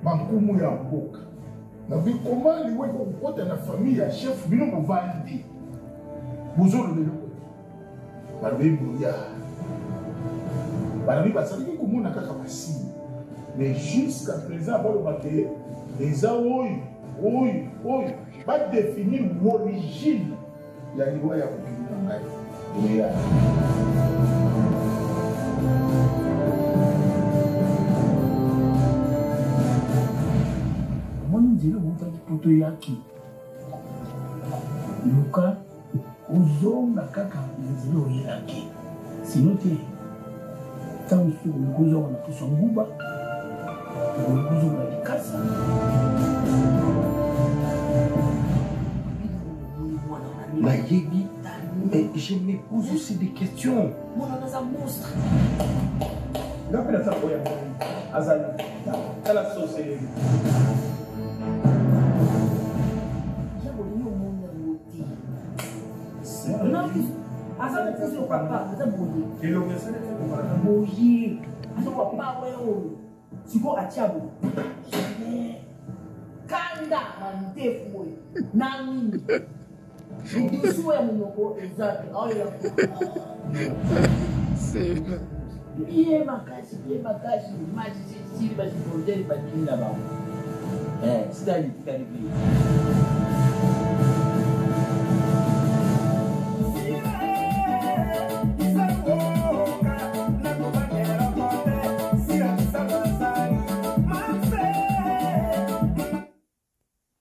Mankumu ya mboka. Na bikoma liwe kokota na famille ya chef bino movandi. Bozolo de loko. Balobi buya. Balobi basali komona kaka basi. Mais jusqu'à présent baloba ke les oyo va définir l'origine de la loi ya kokina ngai. Nzela mutaki poto yaki luka uzonga kaka nzela oyelaki sino te ntango soki okozonga na poso nguba okozonga na likasa nayebi mais je me pose aussi des questions. Mwana naza monstre. Ngapela sa koya azali kala sose. Siko atiabo kanda mandefu nani ndisuwe munoko exact ayo iye makashi maji siri basi project badinda ba style kali